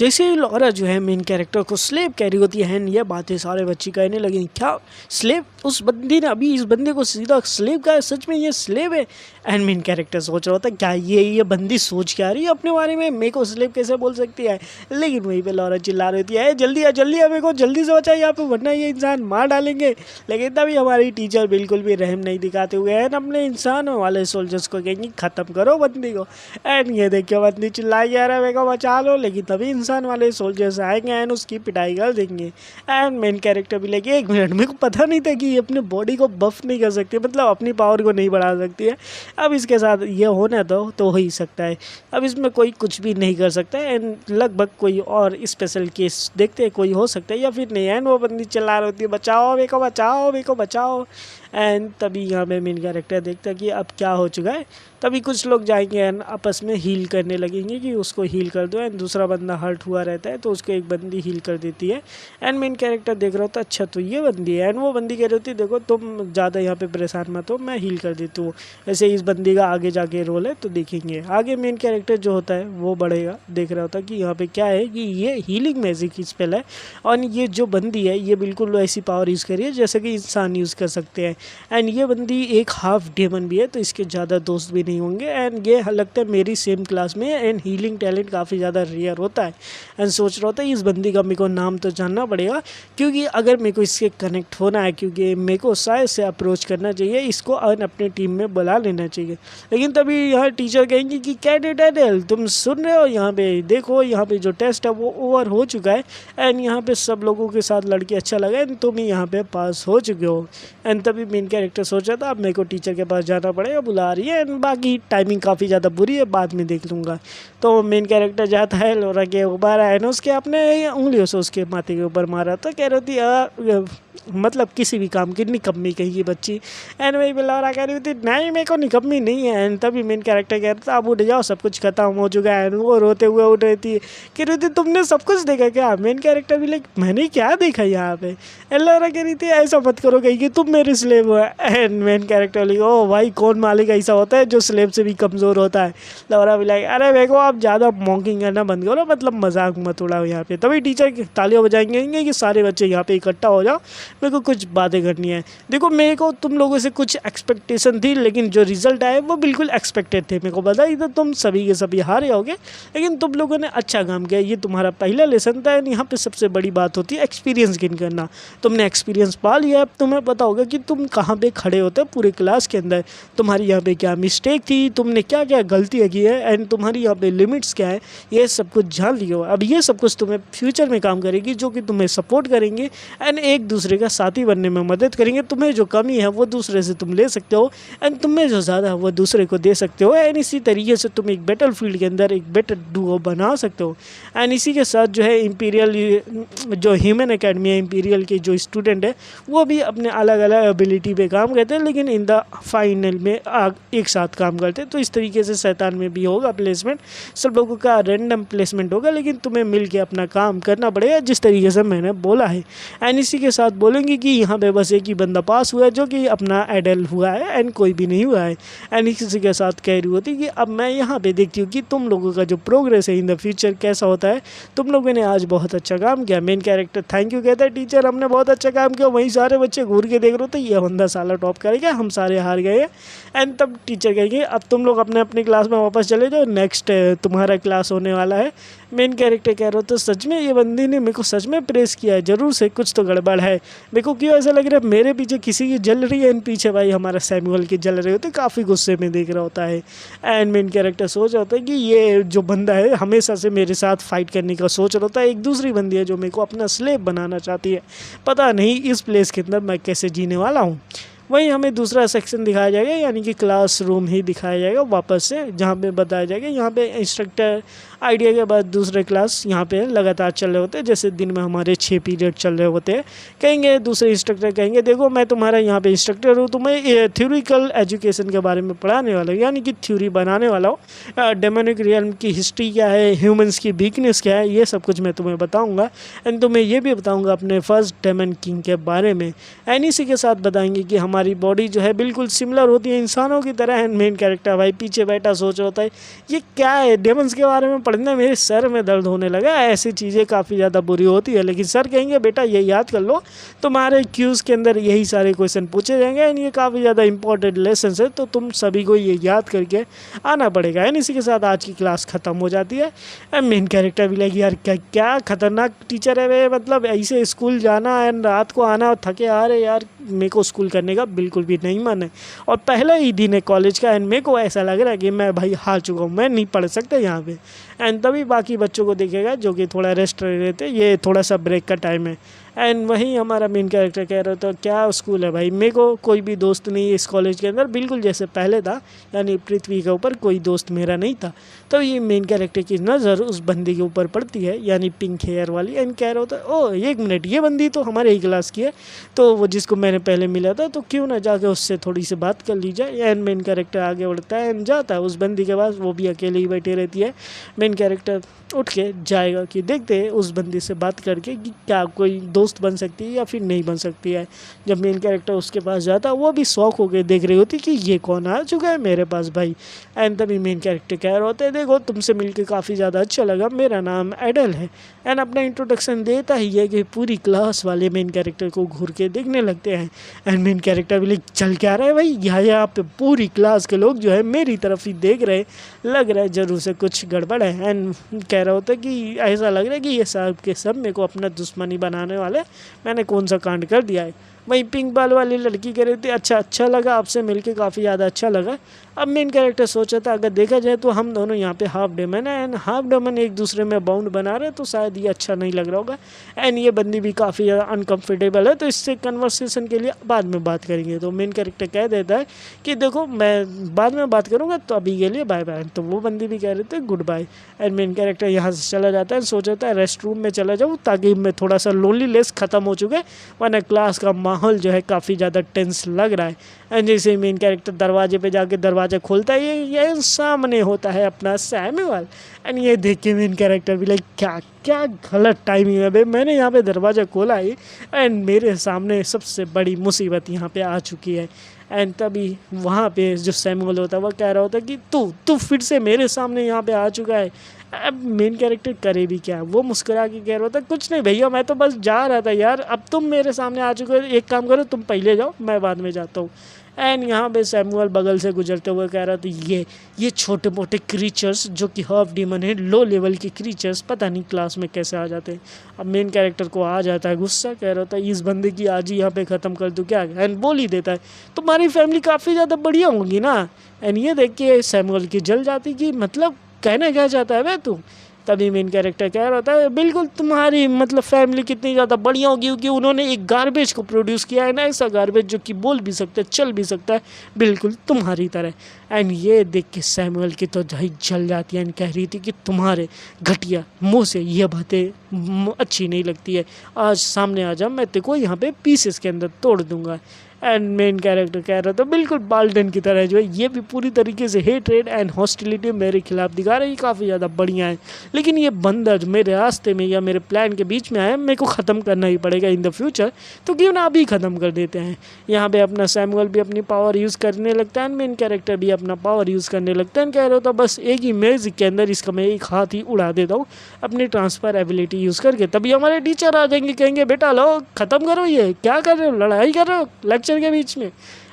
जैसे ही लॉरा जो है मेन कैरेक्टर को स्लेव कह रही होती है, ये बातें सारे बच्चे कहने लगे क्या स्लेव, उस बंदी ने अभी इस बंदे को सीधा स्लेव कहा है, सच में ये स्लेव है। एंड मेन कैरेक्टर सोच रहा होता क्या ये बंदी सोच क्या रही है अपने बारे में, मेरे को स्लेव कैसे बोल सकती है। लेकिन वहीं पे लॉरा चिल्ला रही होती है जल्दी आ मेरे को जल्दी से बचा यहाँ पे, वरना ये इंसान मार डालेंगे। लेकिन तभी हमारी टीचर बिल्कुल भी रहम नहीं दिखाते हुए हैं, अपने इंसान वाले सोल्जर्स को कहेंगे ख़त्म करो बंदी को। एंड ये देखिए बंदी चिल्लाई जा रहा है मेरे को बचा लो, लेकिन तभी इंसान वाले सोल्जर्स आएंगे एंड उसकी पिटाई कर देंगे। एंड मेन कैरेक्टर भी लगे 1 मिनट, मेरे को पता नहीं था कि ये अपने बॉडी को बफ नहीं कर सकती, मतलब अपनी पावर को नहीं बढ़ा सकती है। अब इसके साथ ये होना तो हो ही सकता है, अब इसमें कोई कुछ भी नहीं कर सकता है। एंड लगभग कोई और स्पेशल केस देखते हैं, कोई हो सकता है या फिर नहीं। एंड वो बंदी चिल्ला रही होती है बचाओ मेरे को बचाओ मेरे को बचाओ। एंड तभी यहाँ पे मेन कैरेक्टर देखता है कि अब क्या हो चुका है। तभी कुछ लोग जाएंगे एंड आपस में हील करने लगेंगे कि उसको हील कर दो। एंड दूसरा बंदा हर्ट हुआ रहता है तो उसको एक बंदी हील कर देती है। एंड मेन कैरेक्टर देख रहा होता अच्छा तो ये बंदी है। एंड वो बंदी कह रही होती देखो तुम ज़्यादा यहाँ पे परेशान मत हो, मैं हील कर देती हूँ। ऐसे इस बंदी का आगे जाके रोल है तो देखेंगे आगे मेन कैरेक्टर जो होता है वो बढ़ेगा। देख रहा होता कि यहाँ पे क्या है कि ये हीलिंग मैजिक की स्पेल है और ये जो बंदी है ये बिल्कुल ऐसी पावर यूज़ करी है जैसे कि इंसान यूज़ कर सकते हैं। एंड ये बंदी एक हाफ डेमन भी है तो इसके ज़्यादा दोस्त भी नहीं होंगे। एंड ये लगता है मेरी सेम क्लास में है। एंड हीलिंग टैलेंट काफ़ी ज़्यादा रेयर होता है। एंड सोच रहा होता है इस बंदी का मेरे को नाम तो जानना पड़ेगा, क्योंकि अगर मेरे को इससे कनेक्ट होना है, क्योंकि मेरे को शायद से अप्रोच करना चाहिए इसको और अपने टीम में बुला लेना चाहिए। लेकिन तभी यहाँ टीचर कहेंगे कि कैडेट एडल तुम सुन रहे हो, यहाँ पे देखो यहाँ पे जो टेस्ट है वो ओवर हो चुका है। एंड यहाँ पे सब लोगों के साथ लड़के अच्छा लगा एंड तुम ही यहाँ पे पास हो चुके हो। एंड तभी मेन कैरेक्टर सोचा था अब मेरे को टीचर के पास जाना पड़ेगा, बुला रही है। एंड बाकी टाइमिंग काफ़ी ज़्यादा बुरी है, बाद में देख लूँगा। तो मेन कैरेक्टर जाता है लोरा के ऊपर आया ना, उसके अपने उंगलियों से उसके माथे के ऊपर मारा तो कह रही थी मतलब किसी भी काम की निकम्मी कहेगी बच्ची। एंड वही पे लोरा कह रही थी नहीं मेरे को निकम्मी नहीं है। एंड तभी मेन कैरेक्टर कह रहा था अब उठ जाओ सब कुछ खत्म हो चुका है। वो रोते हुए उठ रही थी, कह रही थी तुमने सब कुछ देखा क्या। मेन कैरेक्टर भी लाइक मैंने क्या देखा यहाँ पे। एंड लोरा कह रही थी ऐसा मत करो कहीं कि तुम मेरे स्लेव हो। एंड मेन कैरेक्टर लिखो ओ भाई कौन मालिक ऐसा होता है जो स्लेव से भी कमज़ोर होता है। लोरा भी लाइक अरे देखो आप ज़्यादा मॉकिंग करना बंद करो, मतलब मजाक मत उड़ाओ यहाँ पे। तभी टीचर तालियां बजाएंगे कि सारे बच्चे यहाँ पे इकट्ठा हो जाओ, मेरे को कुछ बातें करनी है। देखो मेरे को तुम लोगों से कुछ एक्सपेक्टेशन थी, लेकिन जो रिजल्ट आए वो बिल्कुल एक्सपेक्टेड थे। मेरे को पता ही था तुम सभी के सभी हारे होगे, लेकिन तुम लोगों ने अच्छा काम किया। ये तुम्हारा पहला लेसन था। यहाँ पे सबसे बड़ी बात होती है एक्सपीरियंस गेन करना। तुमने एक्सपीरियंस पा लिया, अब तुम्हें पता होगा कि तुम कहाँ पे खड़े होते पूरे क्लास के अंदर, तुम्हारी यहाँ पे क्या मिस्टेक थी, तुमने क्या क्या गलतियाँ की है एंड तुम्हारी यहाँ पे लिमिट्स क्या है, ये सब कुछ जान लियो। अब ये सब कुछ तुम्हें फ्यूचर में काम करेगी, जो कि तुम्हें सपोर्ट करेंगे एंड एक दूसरे का साथी बनने में मदद करेंगे। तुम्हें जो कमी है वो दूसरे से तुम ले सकते हो एंड तुम्हें जो ज़्यादा है वो दूसरे को दे सकते हो। एंड इसी तरीके से तुम एक बैटल फील्ड के अंदर एक बेटर डुओ बना सकते हो। एंड इसी के साथ जो है इंपीरियल जो ह्यूमन एकेडमी है, इंपीरियल के जो स्टूडेंट है वो भी अपने अलग अलग एबिलिटी पे काम करते हैं, लेकिन इन द फाइनल में एक साथ काम करते हैं। तो इस तरीके से शैतान में भी होगा प्लेसमेंट, सब लोगों का रैंडम प्लेसमेंट होगा, लेकिन तुम्हें मिल के अपना काम करना पड़ेगा जिस तरीके से मैंने बोला है। एंड इसी के साथ बोलेंगे कि यहाँ पे बस एक ही बंदा पास हुआ है जो कि अपना एडल हुआ है एंड कोई भी नहीं हुआ है। एंड इसी के साथ कह रही होती कि अब मैं यहाँ पे देखती हूँ कि तुम लोगों का जो प्रोग्रेस है इन द फ्यूचर कैसा होता है। तुम लोगों ने आज बहुत अच्छा काम किया। मेन कैरेक्टर थैंक यू कहता है टीचर हमने बहुत अच्छा काम किया। वहीं सारे बच्चे घूर के देख रहे होते ये बंदा साला टॉप करेगा, हम सारे हार गए। एंड तब टीचर कहेंगे अब तुम लोग अपने अपनी क्लास में वापस चले जाओ, नेक्स्ट तुम्हारा क्लास होने वाला है। मेन कैरेक्टर कह रहे हो तो सच में ये बंदी ने मेरे को सच में प्रेस किया है, ज़रूर से कुछ तो गड़बड़ है। मेरे को क्यों ऐसा लग रहा है मेरे पीछे किसी की जल रही है, एंड पीछे भाई हमारा सैमुअल की जल रही होती, काफ़ी गुस्से में देख रहा होता है। एंड मेन कैरेक्टर सोच रहा होता है कि ये जो बंदा है हमेशा से मेरे साथ फाइट करने का सोच रहा होता है। एक दूसरी बंदी है जो मेरे को अपना स्लेव बनाना चाहती है। पता नहीं इस प्लेस के अंदर मैं कैसे जीने वाला हूँ। वहीं हमें दूसरा सेक्शन दिखाया जाएगा, यानी कि क्लासरूम ही दिखाया जाएगा वापस से, जहाँ पे बताया जाएगा यहाँ पे इंस्ट्रक्टर आइडिया के बाद दूसरे क्लास यहाँ पे लगातार चल रहे होते हैं। जैसे दिन में हमारे 6 पीरियड चल रहे होते हैं। कहेंगे दूसरे इंस्ट्रक्टर कहेंगे देखो मैं तुम्हारा यहाँ पे इंस्ट्रक्टर हूँ, तुम्हें थ्योरिकल एजुकेशन के बारे में पढ़ाने वाला हूँ, यानी कि थ्योरी बनाने वाला हूँ। डेमोनिक रियल्म की हिस्ट्री क्या है, ह्यूमंस की वीकनेस क्या है, ये सब कुछ मैं तुम्हें बताऊँगा। एंड तुम्हें ये भी बताऊँगा अपने फर्स्ट डेमन किंग के बारे में। एंड इसी के साथ बताएंगे कि हमारे हमारी बॉडी जो है बिल्कुल सिमिलर होती है इंसानों की तरह। एंड मेन कैरेक्टर भाई पीछे बैठा सोच रहा होता है ये क्या है, डेमन्स के बारे में पढ़ने मेरे सर में दर्द होने लगा। ऐसी चीज़ें काफ़ी ज़्यादा बुरी होती है, लेकिन सर कहेंगे बेटा ये याद कर लो, तुम्हारे क्यूज़ के अंदर यही सारे क्वेश्चन पूछे जाएंगे एंड ये काफ़ी ज़्यादा इंपॉर्टेंट लेसन है, तो तुम सभी को ये याद करके आना पड़ेगा। एंड इसी के साथ आज की क्लास ख़त्म हो जाती है। एंड मेन कैरेक्टर भी लगी यार क्या खतरनाक टीचर है वे, मतलब ऐसे स्कूल जाना एंड रात को आना और थके आ रहे यार, मेरे को स्कूल करने का बिल्कुल भी नहीं मन है। और पहला ही दिन है कॉलेज का एंड मेरे को ऐसा लग रहा है कि मैं भाई हार चुका हूँ, मैं नहीं पढ़ सकता यहाँ पे। एंड तभी बाकी बच्चों को देखेगा जो कि थोड़ा रेस्ट कर रहे थे, ये थोड़ा सा ब्रेक का टाइम है। एंड वहीं हमारा मेन कैरेक्टर कह रहा था क्या स्कूल है भाई, मेरे को कोई भी दोस्त नहीं है इस कॉलेज के अंदर, बिल्कुल जैसे पहले था, यानी पृथ्वी के ऊपर कोई दोस्त मेरा नहीं था। तो ये मेन कैरेक्टर की नज़र उस बंदी के ऊपर पड़ती है, यानी पिंक हेयर वाली। एंड कह रहा होता है ओह 1 मिनट, ये बंदी तो हमारे ही क्लास की है, तो वो जिसको मैंने पहले मिला था, तो क्यों ना जाके उससे थोड़ी सी बात कर ली जाए। एंड मेन कैरेक्टर आगे बढ़ता है एंड जाता है उस बंदी के पास, वो भी अकेले ही बैठी रहती है। मेन कैरेक्टर उठ के जाएगा कि देखते हैं उस बंदी से बात करके कि क्या कोई दोस्त बन सकती है या फिर नहीं बन सकती है। जब मेन कैरेक्टर उसके पास जाता है वो भी शौक हो के देख रही होती कि ये कौन आ चुका है मेरे पास भाई। एंड तभी मेन कैरेक्टर कह रहा होता है देखो तुमसे मिलके काफ़ी ज़्यादा अच्छा लगा, मेरा नाम एडल है। एंड अपना इंट्रोडक्शन देता ही है कि पूरी क्लास वाले मेन कैरेक्टर को घूर के देखने लगते हैं। एंड मेन कैरेक्टर भी चल क्या रहा है भाई, यहाँ पे पूरी क्लास के लोग जो है मेरी तरफ ही देख रहे, लग रहा है जरूर से कुछ गड़बड़ है। एंड कह रहा होता है कि ऐसा लग रहा है कि ये सब के सब मेरे को अपना दुश्मनी बनाने वाले, मैंने कौन सा कांड कर दिया है। वहीं पिंक बाल वाली लड़की कह रही थी अच्छा लगा आपसे मिलके, काफ़ी ज़्यादा अच्छा लगा। अब मेन कैरेक्टर सोचा था अगर देखा जाए तो हम दोनों यहाँ पे हाफ डेमन है एंड हाफ डेमन एक दूसरे में बाउंड बना रहे, तो शायद ये अच्छा नहीं लग रहा होगा। एंड ये बंदी भी काफ़ी ज़्यादा अनकम्फर्टेबल है, तो इससे कन्वर्सेशन के लिए बाद में बात करेंगे। तो मेन कैरेक्टर कह देता है कि देखो मैं बाद में बात करूँगा, तो अभी के लिए बाय बाय। तो वो बंदी भी कह रहे थे goodbye. And main character यहाँ से चला जाता है, सोचता है रेस्ट रूम में चला जाऊँ ताकि मैं थोड़ा सा लोनलीनेस ख़त्म हो चुके, वरना क्लास का माहौल जो है काफ़ी ज़्यादा टेंस लग रहा है। एंड जैसे ही मेन कैरेक्टर दरवाजे पे जाके दरवाज़ा खोलता है, ये सामने होता है अपना सैमुअल। एंड ये देख के मेन कैरेक्टर भी लाइक क्या गलत टाइमिंग है भाई, मैंने यहाँ पे दरवाज़ा खोला ही एंड मेरे सामने सबसे बड़ी मुसीबत यहाँ पे आ चुकी है। एंड तभी वहाँ पे जो सैमुअल होता है वह कह रहा होता है कि तू फिर से मेरे सामने यहाँ पे आ चुका है। अब मेन कैरेक्टर करे भी क्या, वो मुस्कुरा के कह रहा होता कुछ नहीं भैया, मैं तो बस जा रहा था यार, अब तुम मेरे सामने आ चुके हो, एक काम करो तुम पहले जाओ मैं बाद में जाता हूँ। एंड यहाँ पे सैमुअल बगल से गुजरते हुए कह रहा था ये छोटे मोटे क्रीचर्स जो कि हाफ डीमन है, लो लेवल के क्रीचर्स, पता नहीं क्लास में कैसे आ जाते हैं। अब मेन कैरेक्टर को आ जाता है गुस्सा, कह रहा था इस बंदे की आज ही यहाँ पे ख़त्म कर दूँ क्या। एंड बोल ही देता है तुम्हारी फैमिली काफ़ी ज़्यादा बढ़िया होंगी ना। एंड ये देख के सैमुअल की जल जाती कि मतलब कहना क्या चाहता है भाई तू। तभी मेन कैरेक्टर कह रहा था बिल्कुल तुम्हारी मतलब फैमिली कितनी ज़्यादा बढ़िया होगी क्योंकि उन्होंने एक गार्बेज को प्रोड्यूस किया है ना, ऐसा गार्बेज जो कि बोल भी सकता है चल भी सकता है बिल्कुल तुम्हारी तरह। एंड ये देख के सैमुअल की तो दही जल जाती है एंड कह रही थी कि तुम्हारे घटिया मुँह से ये बातें अच्छी नहीं लगती है, आज सामने आ जा, मैं तेरे को यहाँ पे पीसेस के अंदर तोड़ दूंगा। एंड मेन कैरेक्टर कह रहा था बिल्कुल बाल्डन की तरह जो है ये भी पूरी तरीके से हेट्रेड एंड हॉस्टिलिटी मेरे खिलाफ दिखा रहा है, ये काफ़ी ज़्यादा बढ़िया है, लेकिन ये बंदा जो मेरे रास्ते में या मेरे प्लान के बीच में आया, मेरे को ख़त्म करना ही पड़ेगा इन द फ्यूचर, तो क्यों ना अभी ख़त्म कर देते हैं। यहाँ पे अपना सैमुअल भी अपनी पावर यूज़ करने लगता है, मेन कैरेक्टर भी अपना पावर यूज़ करने लगता है। कह रहा था बस एक ही मैजिक के अंदर इसका मैं एक हाथ ही उड़ा देता हूँ अपनी ट्रांसफ़र एबिलिटी यूज़ करके। तभी हमारे टीचर आ जाएंगे, कहेंगे बेटा लो ख़त्म करो, ये क्या कर रहे हो, लड़ाई कर रहे हो लेक्चर के बीच में।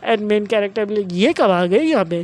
एंड मेन कैरेक्टर भी ये कब आ गए यहाँ पे।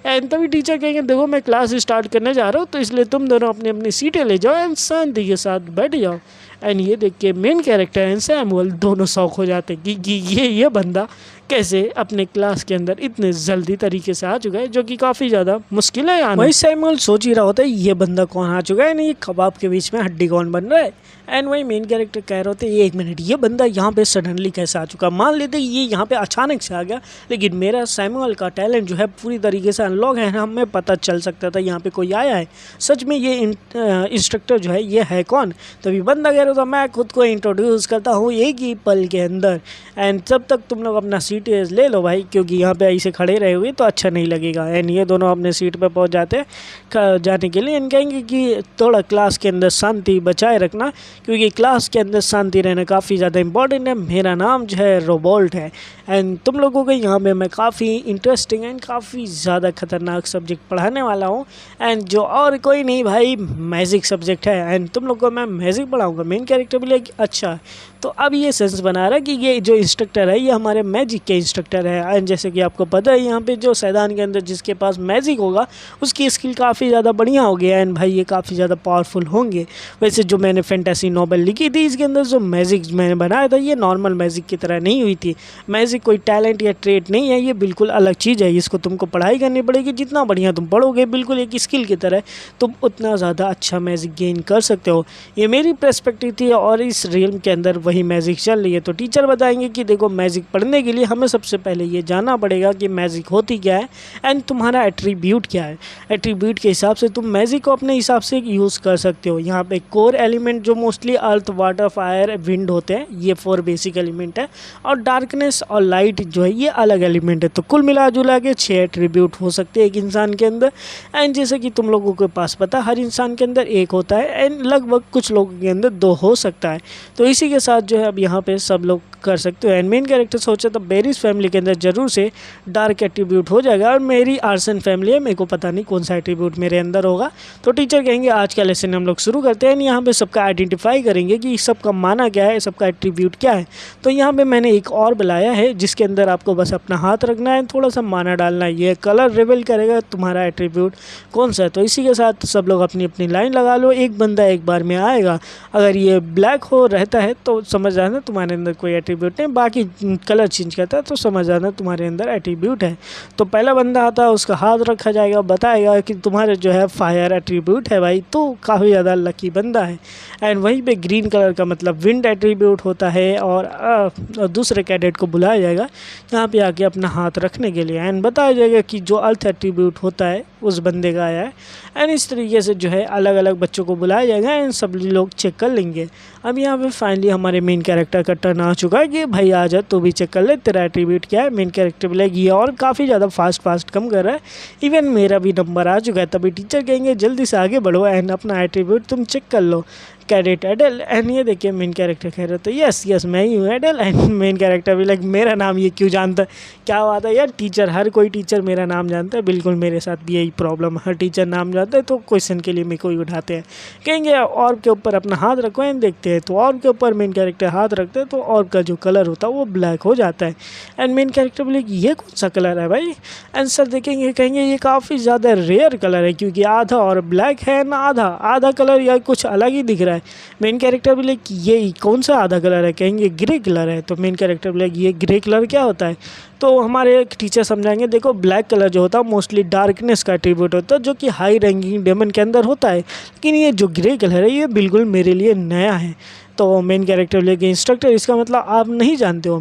एंड तभी टीचर कहेंगे देखो मैं क्लास स्टार्ट करने जा रहा हूँ, तो इसलिए तुम दोनों अपनी अपनी सीटें ले जाओ एंड शांति के साथ बैठ जाओ। एंड ये देख के मेन कैरेक्टर एंड सैमुअल दोनों शौक हो जाते हैं कि ये बंदा कैसे अपने क्लास के अंदर इतने जल्दी तरीके से आ चुका है, जो कि काफ़ी ज़्यादा मुश्किल है आना। वही सैमुअल सोच ही रहा होता है ये बंदा कौन आ चुका है, नहीं ये कबाब के बीच में हड्डी कौन बन रहा है। एंड वही मेन कैरेक्टर कह रहे होते एक मिनट ये बंदा यहाँ पे सडनली कैसे आ चुका, मान लेते ये यहाँ पे अचानक से आ गया, लेकिन मेरा सैमुअल का टैलेंट जो है पूरी तरीके से अनलॉक है, हमें पता चल सकता था यहाँ पे कोई आया है, सच में ये इंस्ट्रक्टर जो है ये है कौन। तभी बंदा कह रहा था मैं खुद को इंट्रोड्यूस करता हूँ एक ही पल के अंदर, एंड जब तक तुम लोग अपना सीट सीटें ले लो भाई, क्योंकि यहाँ पे ऐसे खड़े रहे हुए तो अच्छा नहीं लगेगा। एंड ये दोनों अपने सीट पे पहुँच जाते हैं जाने के लिए। एंड कहेंगे कि थोड़ा क्लास के अंदर शांति बचाए रखना, क्योंकि क्लास के अंदर शांति रहना काफ़ी ज़्यादा इंपॉर्टेंट है। मेरा नाम जो है रोबोल्ट है एंड तुम लोगों को यहाँ पे मैं काफ़ी इंटरेस्टिंग एंड काफ़ी ज़्यादा खतरनाक सब्जेक्ट पढ़ाने वाला हूँ। एंड जो और कोई नहीं भाई, मैजिक सब्जेक्ट है। एंड तुम लोगों को मैं मैजिक पढ़ाऊँगा। मेन कैरेक्टर भी लाइक अच्छा, तो अब ये सेंस बना रहा है कि ये जो इंस्ट्रक्टर है ये हमारे मैजिक के इंस्ट्रक्टर है। एंड जैसे कि आपको पता है यहाँ पे जो सैदान के अंदर जिसके पास मैजिक होगा उसकी स्किल काफ़ी ज़्यादा बढ़िया होगी एंड भाई ये काफ़ी ज़्यादा पावरफुल होंगे। वैसे जो मैंने फैंटेसी नॉवल लिखी थी इसके अंदर जो मैजिक मैंने बनाया था ये नॉर्मल मैजिक की तरह नहीं हुई थी। मैजिक कोई टैलेंट या ट्रेट नहीं है, ये बिल्कुल अलग चीज़ है। इसको तुमको पढ़ाई करनी पड़ेगी, जितना बढ़िया तुम पढ़ोगे बिल्कुल एक स्किल की तरह तुम उतना ज़्यादा अच्छा मैजिक गेन कर सकते हो। ये मेरी पर्सपेक्टिव थी और इस रियल्म के अंदर वही मैजिक चल रही है। तो टीचर बताएंगे कि देखो मैजिक पढ़ने के लिए हमें सबसे पहले ये जानना पड़ेगा कि मैजिक होती क्या है एंड तुम्हारा एट्रीब्यूट क्या है। एट्रीब्यूट के हिसाब से तुम मैजिक को अपने हिसाब से यूज़ कर सकते हो। यहाँ पे कोर एलिमेंट जो मोस्टली अर्थ, वाटर, फायर, विंड होते हैं, ये 4 बेसिक एलिमेंट है और डार्कनेस और लाइट जो है ये अलग एलिमेंट है। तो कुल मिला जुला के 6 एट्रीब्यूट हो सकते हैं एक इंसान के अंदर। एंड जैसे कि तुम लोगों के पास पता है हर इंसान के अंदर एक होता है एंड लगभग कुछ लोगों के अंदर 2 हो सकता है। तो इसी के साथ जो है अब यहाँ पे सब लोग कर सकते हो। एंड मेन कैरेक्टर सोचा तो बेरीज फैमिली के अंदर जरूर से डार्क एट्रीब्यूट हो जाएगा और मेरी आर्सन फैमिली है, मेरे को पता नहीं कौन सा एट्रीब्यूट मेरे अंदर होगा। तो टीचर कहेंगे आज का लेसन हम लोग शुरू करते हैं। यहाँ पे सबका आइडेंटिफाई करेंगे कि सबका माना क्या है, सबका एट्रीब्यूट क्या है। तो यहाँ पे मैंने एक और बुलाया है जिसके अंदर आपको बस अपना हाथ रखना है, थोड़ा सा माना डालना है। ये कलर रिवील करेगा तुम्हारा एट्रीब्यूट कौन सा है। तो इसी के साथ सब लोग अपनी अपनी लाइन लगा लो। एक बंदा एक बार में आएगा, अगर ये ब्लैक हो रहता है तो समझ जाना तुम्हारे अंदर कोई एट्रीब्यूट नहीं, बाकी कलर चेंज करता है तो समझ जाना तुम्हारे अंदर एट्रीब्यूट है। तो पहला बंदा आता है उसका हाथ रखा जाएगा, बताएगा कि तुम्हारे जो है फायर एट्रीब्यूट है भाई, तो काफ़ी ज़्यादा लकी बंदा है। एंड वहीं पे ग्रीन कलर का मतलब विंड एट्रीब्यूट होता है और दूसरे कैडेट को बुलाया जाएगा यहाँ पे आके अपना हाथ रखने के लिए एंड बताया जाएगा कि जो अर्थ एट्रीब्यूट होता है उस बंदे का आया है। एंड इस तरीके से जो है अलग अलग बच्चों को बुलाया जाएगा एंड सब लोग चेक कर लेंगे। अब यहाँ पे फाइनली हमारे मेन कैरेक्टर का टर्न आ चुका है कि भाई आ जा तू भी चेक कर ले तेरा एट्रीब्यूट क्या है। मेन कैरेक्टर बोलेगी और काफ़ी ज़्यादा फास्ट कम कर रहा है, इवन मेरा भी नंबर आ चुका है। तभी टीचर कहेंगे जल्दी से आगे बढ़ो एंड अपना एट्रीब्यूट तुम चेक कर लो कैडेट एडल। एंड ये देखिए मेन कैरेक्टर कह रहे तो यस मैं ही हूँ एडल। एंड मेन कैरेक्टर भी लाइक मेरा नाम ये क्यों जानता है, क्या बात है यार। टीचर हर कोई टीचर मेरा नाम जानता है, बिल्कुल मेरे साथ भी यही प्रॉब्लम है, हर टीचर नाम जानता है तो क्वेश्चन के लिए मेरे को ही उठाते हैं। कहेंगे ऑर्ब के ऊपर अपना हाथ रखो एंड देखते हैं। तो ऑर्ब के ऊपर मेन कैरेक्टर हाथ रखते हैं तो ऑर्ब का जो कलर होता है वो ब्लैक हो जाता है। एंड मेन कैरेक्टर बोले ये कौन सा कलर है भाई। आंसर देखेंगे, कहेंगे ये काफ़ी ज़्यादा रेयर कलर है क्योंकि आधा और ब्लैक है ना आधा कलर या कुछ अलग ही दिख रहा है। मेन कैरेक्टर बोले कि ये कौन सा आधा कलर है, कहेंगे ग्रे कलर है। तो मेन कैरेक्टर बोले ये ग्रे कलर क्या होता है। तो हमारे टीचर समझाएंगे देखो ब्लैक कलर जो होता है मोस्टली डार्कनेस का एट्रीब्यूट होता है जो कि हाई रैंकिंग डेमन के अंदर होता है, लेकिन ये जो ग्रे कलर है ये बिल्कुल मेरे लिए नया है। तो मेन कैरेक्टर लेके इंस्ट्रक्टर इसका मतलब आप नहीं जानते हो।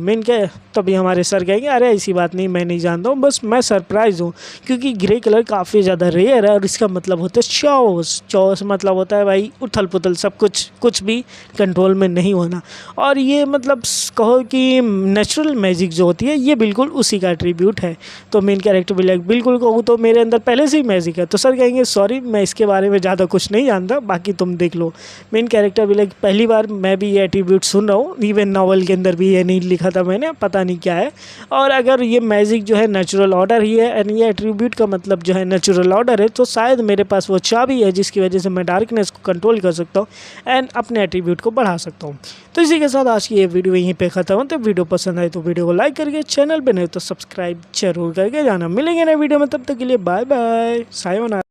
तभी हमारे सर कहेंगे अरे ऐसी बात नहीं, मैं नहीं जानता हूँ, बस मैं सरप्राइज़ हूँ क्योंकि ग्रे कलर काफ़ी ज़्यादा रेयर है और इसका मतलब होता है चॉस मतलब होता है भाई उथल पुथल, सब कुछ भी कंट्रोल में नहीं होना। और ये मतलब कहो कि नेचुरल मैजिक जो होती है ये बिल्कुल उसी का एट्रीब्यूट है। तो मेन कैरेक्टर भी लाइक बिल्कुल कहूँ तो मेरे अंदर पहले से ही मैजिक है। तो सर कहेंगे सॉरी मैं इसके बारे में ज़्यादा कुछ नहीं जानता, बाकी तुम देख लो। मेन कैरेक्टर भी लाइक पहली बार मैं भी ये एट्रीब्यूट सुन रहा हूँ, इवन नॉवल के अंदर भी ये नहीं लिखा था मैंने, पता नहीं क्या है। और अगर ये मैजिक जो है नेचुरल ऑर्डर ही है एंड ये एट्रीब्यूट का मतलब जो है नेचुरल ऑर्डर है, तो शायद मेरे पास वो चाबी है जिसकी वजह से मैं डार्कनेस को कंट्रोल कर सकता हूँ एंड अपने एट्रीब्यूट को बढ़ा सकता हूँ। तो इसी के साथ आज की ये वीडियो यहीं पे खत्म हो। तो वीडियो पसंद आए तो वीडियो को लाइक करके, चैनल पे नहीं तो सब्सक्राइब जरूर करके जाना। मिलेंगे नए वीडियो में, तब तक के लिए बाय बाय, सायोनारा।